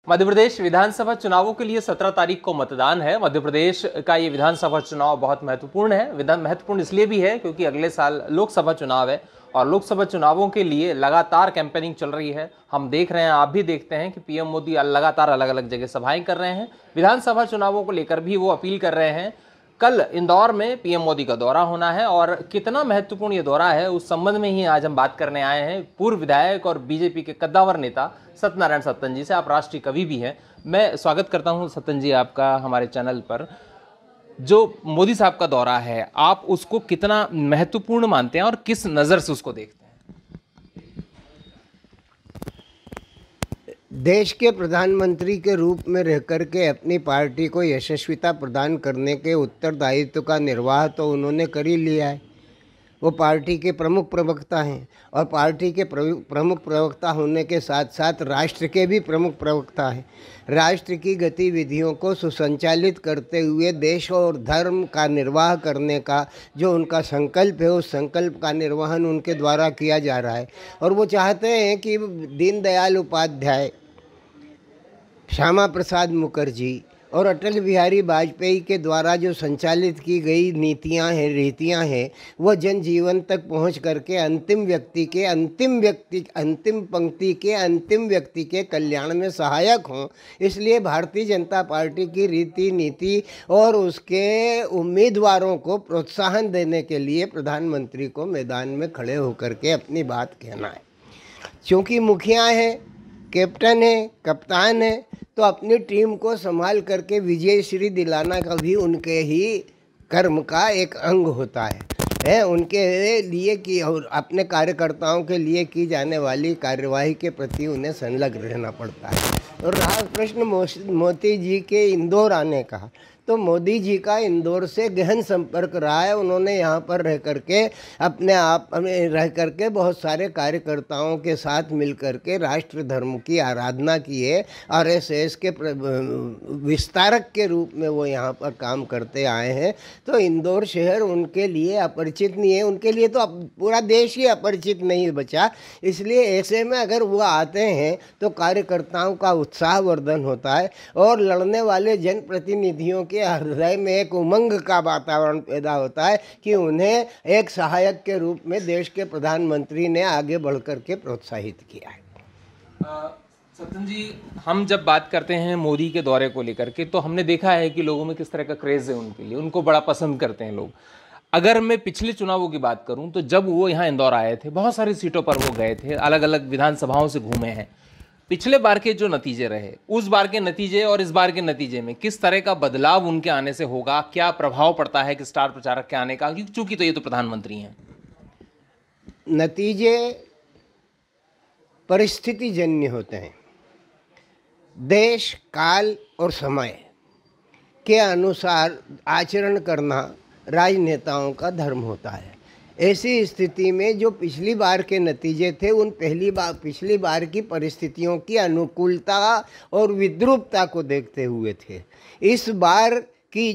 मध्य प्रदेश विधानसभा चुनावों के लिए 17 तारीख को मतदान है। मध्य प्रदेश का ये विधानसभा चुनाव बहुत महत्वपूर्ण है। महत्वपूर्ण इसलिए भी है क्योंकि अगले साल लोकसभा चुनाव है और लोकसभा चुनावों के लिए लगातार कैंपेनिंग चल रही है। हम देख रहे हैं, आप भी देखते हैं कि पीएम मोदी लगातार अलग अलग जगह सभाएं कर रहे हैं। विधानसभा चुनावों को लेकर भी वो अपील कर रहे हैं। कल इंदौर में पीएम मोदी का दौरा होना है और कितना महत्वपूर्ण ये दौरा है उस संबंध में ही आज हम बात करने आए हैं पूर्व विधायक और बीजेपी के कद्दावर नेता सत्यनारायण सत्तन जी से। आप राष्ट्रीय कवि भी हैं। मैं स्वागत करता हूं सत्तन जी आपका हमारे चैनल पर। जो मोदी साहब का दौरा है, आप उसको कितना महत्वपूर्ण मानते हैं और किस नज़र से उसको देखते हैं? देश के प्रधानमंत्री के रूप में रह कर के अपनी पार्टी को यशस्विता प्रदान करने के उत्तरदायित्व का निर्वाह तो उन्होंने कर ही लिया है। वो पार्टी के प्रमुख प्रवक्ता हैं और पार्टी के प्रमुख प्रवक्ता होने के साथ साथ राष्ट्र के भी प्रमुख प्रवक्ता हैं। राष्ट्र की गतिविधियों को सुसंचालित करते हुए देश और धर्म का निर्वाह करने का जो उनका संकल्प है, उस संकल्प का निर्वहन उनके द्वारा किया जा रहा है। और वो चाहते हैं कि दीनदयाल उपाध्याय, श्यामा प्रसाद मुखर्जी और अटल बिहारी वाजपेयी के द्वारा जो संचालित की गई नीतियां हैं, रीतियां हैं, वह जनजीवन तक पहुंच करके अंतिम पंक्ति के अंतिम व्यक्ति के कल्याण में सहायक हों। इसलिए भारतीय जनता पार्टी की रीति नीति और उसके उम्मीदवारों को प्रोत्साहन देने के लिए प्रधानमंत्री को मैदान में खड़े होकर के अपनी बात कहना है। क्योंकि मुखिया है, कैप्टन है, कप्तान है, तो अपनी टीम को संभाल करके विजयश्री दिलाना का भी उनके ही कर्म का एक अंग होता है। उनके लिए कि और अपने कार्यकर्ताओं के लिए की जाने वाली कार्यवाही के प्रति उन्हें संलग्न रहना पड़ता है। और रहा प्रश्न मोदी जी के इंदौर आने का, तो मोदी जी का इंदौर से गहन संपर्क रहा है। उन्होंने यहाँ पर रह करके अपने आप में रह करके बहुत सारे कार्यकर्ताओं के साथ मिल करके राष्ट्र धर्म की आराधना की है। आरएसएस के विस्तारक के रूप में वो यहाँ पर काम करते आए हैं। तो इंदौर शहर उनके लिए अपरिचित नहीं है, उनके लिए तो पूरा देश ही अपरिचित नहीं बचा। इसलिए ऐसे में अगर वो आते हैं तो कार्यकर्ताओं का उत्साहवर्धन होता है और लड़ने वाले जनप्रतिनिधियों के हृदय में एक उमंग का वातावरण पैदा होता है कि उन्हें एक सहायक के रूप में देश के प्रधानमंत्री ने आगे बढ़ करके प्रोत्साहित किया है। सत्यन जी, हम जब बात करते हैं मोदी के दौरे को लेकर के, तो हमने देखा है कि लोगों में किस तरह का क्रेज़ है उनके लिए, उनको बड़ा पसंद करते हैं लोग। अगर मैं पिछले चुनावों की बात करूं तो जब वो यहाँ इंदौर आए थे, बहुत सारी सीटों पर वो गए थे, अलग अलग विधानसभाओं से घूमे हैं। पिछले बार के जो नतीजे रहे, उस बार के नतीजे और इस बार के नतीजे में किस तरह का बदलाव उनके आने से होगा? क्या प्रभाव पड़ता है कि स्टार प्रचारक के आने का, क्योंकि तो ये तो प्रधानमंत्री हैं? नतीजे परिस्थिति जन्य होते हैं। देश, काल और समय के अनुसार आचरण करना राजनेताओं का धर्म होता है। ऐसी स्थिति में जो पिछली बार के नतीजे थे, उन पिछली बार की परिस्थितियों की अनुकूलता और विद्रूपता को देखते हुए थे। इस बार की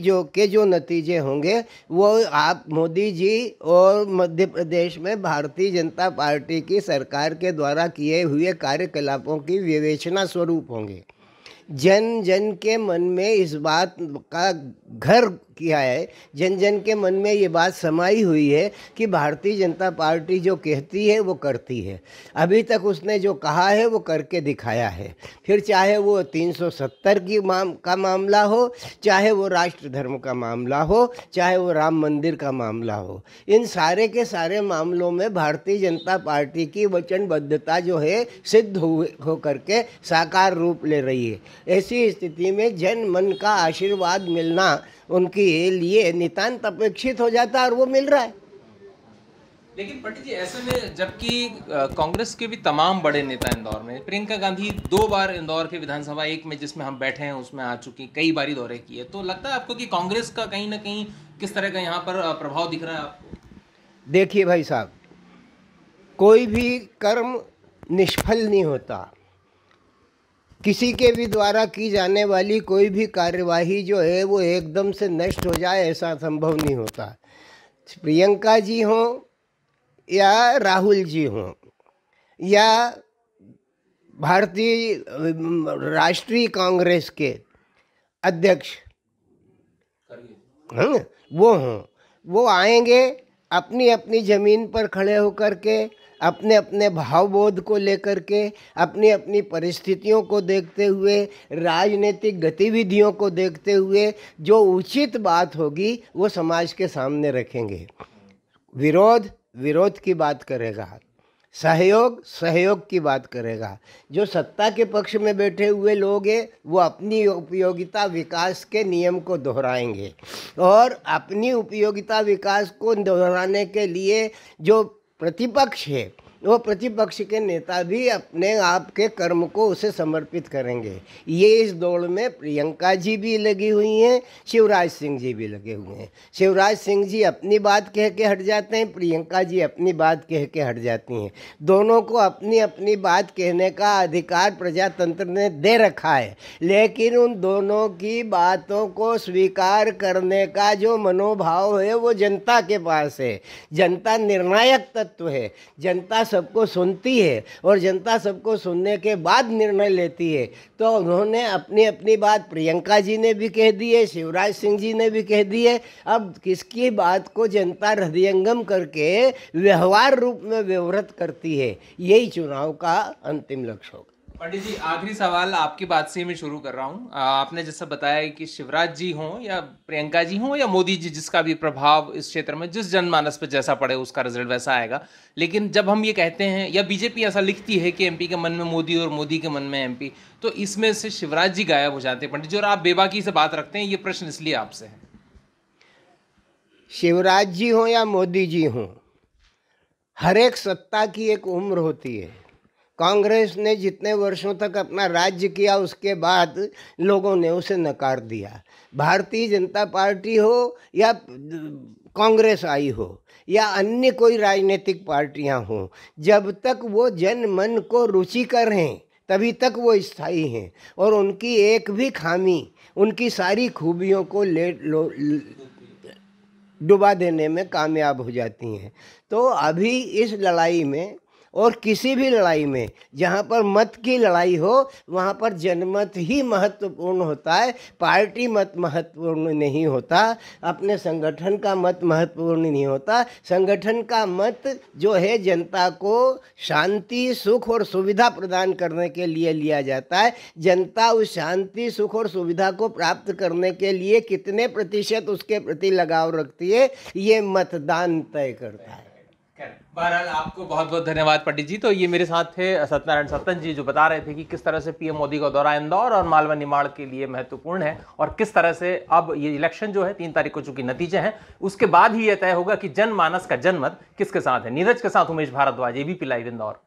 जो नतीजे होंगे वो आप मोदी जी और मध्य प्रदेश में भारतीय जनता पार्टी की सरकार के द्वारा किए हुए कार्यकलापों की विवेचना स्वरूप होंगे। जन जन के मन में इस बात का घर किया है, जन जन के मन में ये बात समाई हुई है कि भारतीय जनता पार्टी जो कहती है वो करती है। अभी तक उसने जो कहा है वो करके दिखाया है। फिर चाहे वो 370 का मामला हो, चाहे वो राष्ट्र धर्म का मामला हो, चाहे वो राम मंदिर का मामला हो, इन सारे के सारे मामलों में भारतीय जनता पार्टी की वचनबद्धता जो है सिद्ध हो करके साकार रूप ले रही है। ऐसी स्थिति में जन मन का आशीर्वाद मिलना उनके लिए नितांत अपेक्षित हो जाता है और वो मिल रहा है। लेकिन पंडित जी, ऐसे में जबकि कांग्रेस के भी तमाम बड़े नेता इंदौर में, प्रियंका गांधी 2 बार इंदौर के विधानसभा एक में जिसमें हम बैठे हैं उसमें आ चुकी, कई बारी दौरे किए, तो लगता है आपको कि कांग्रेस का कहीं ना कहीं किस तरह का यहाँ पर प्रभाव दिख रहा है आपको? देखिए भाई साहब, कोई भी कर्म निष्फल नहीं होता। किसी के भी द्वारा की जाने वाली कोई भी कार्यवाही जो है वो एकदम से नष्ट हो जाए, ऐसा संभव नहीं होता। प्रियंका जी हों या राहुल जी हों या भारतीय राष्ट्रीय कांग्रेस के अध्यक्ष हैं, वो आएंगे अपनी अपनी ज़मीन पर खड़े होकर के, अपने अपने भावबोध को लेकर के, अपनी अपनी परिस्थितियों को देखते हुए, राजनीतिक गतिविधियों को देखते हुए जो उचित बात होगी वो समाज के सामने रखेंगे। विरोध विरोध की बात करेगा, सहयोग सहयोग की बात करेगा। जो सत्ता के पक्ष में बैठे हुए लोग हैं वो अपनी उपयोगिता विकास के नियम को दोहराएंगे, और अपनी उपयोगिता विकास को दोहराने के लिए जो प्रतिपक्ष है वो प्रतिपक्ष के नेता भी अपने आप के कर्म को उसे समर्पित करेंगे। ये इस दौड़ में प्रियंका जी भी लगी हुई हैं, शिवराज सिंह जी भी लगे हुए हैं। शिवराज सिंह जी अपनी बात कह के हट जाते हैं, प्रियंका जी अपनी बात कह के हट जाती हैं। दोनों को अपनी अपनी बात कहने का अधिकार प्रजातंत्र ने दे रखा है, लेकिन उन दोनों की बातों को स्वीकार करने का जो मनोभाव है वो जनता के पास है। जनता निर्णायक तत्व है, जनता सबको सुनती है और जनता सबको सुनने के बाद निर्णय लेती है। तो उन्होंने अपनी अपनी बात, प्रियंका जी ने भी कह दी है, शिवराज सिंह जी ने भी कह दी है। अब किसकी बात को जनता हृदयंगम करके व्यवहार रूप में व्यवहृत करती है, यही चुनाव का अंतिम लक्ष्य होगा। पंडित जी, आखिरी सवाल आपकी बात से मैं शुरू कर रहा हूँ। आपने जैसा बताया कि शिवराज जी हों या प्रियंका जी हों या मोदी जी, जिसका भी प्रभाव इस क्षेत्र में जिस जनमानस पर जैसा पड़े उसका रिजल्ट वैसा आएगा। लेकिन जब हम ये कहते हैं या बीजेपी ऐसा लिखती है कि एमपी के मन में मोदी और मोदी के मन में एमपी, तो इसमें से शिवराज जी गायब हो जाते हैं पंडित जी, और आप बेबाकी से बात रखते हैं। ये प्रश्न इसलिए आपसे है। शिवराज जी हों या मोदी जी हों, हर एक सत्ता की एक उम्र होती है। कांग्रेस ने जितने वर्षों तक अपना राज्य किया उसके बाद लोगों ने उसे नकार दिया। भारतीय जनता पार्टी हो या कांग्रेस आई हो या अन्य कोई राजनीतिक पार्टियां हों, जब तक वो जन मन को रुचिकर हैं तभी तक वो स्थायी हैं, और उनकी एक भी खामी उनकी सारी खूबियों को डुबा देने में कामयाब हो जाती हैं। तो अभी इस लड़ाई में और किसी भी लड़ाई में जहाँ पर मत की लड़ाई हो वहाँ पर जनमत ही महत्वपूर्ण होता है, पार्टी मत महत्वपूर्ण नहीं होता, अपने संगठन का मत महत्वपूर्ण नहीं होता। संगठन का मत जो है जनता को शांति, सुख और सुविधा प्रदान करने के लिए लिया जाता है। जनता उस शांति, सुख और सुविधा को प्राप्त करने के लिए कितने प्रतिशत उसके प्रति लगाव रखती है, ये मतदान तय करता है। बहरहाल आपको बहुत बहुत धन्यवाद पंडित जी। तो ये मेरे साथ थे सत्यनारायण सत्तन जी, जो बता रहे थे कि किस तरह से पीएम मोदी का दौरा इंदौर और मालवा निमाड़ के लिए महत्वपूर्ण है, और किस तरह से अब ये इलेक्शन जो है 3 तारीख को चूंकि नतीजे हैं, उसके बाद ही यह तय होगा कि जनमानस का जनमत किसके साथ है। नीरज के साथ उमेश भारद्वाज, एबीपी लाइव इंदौर।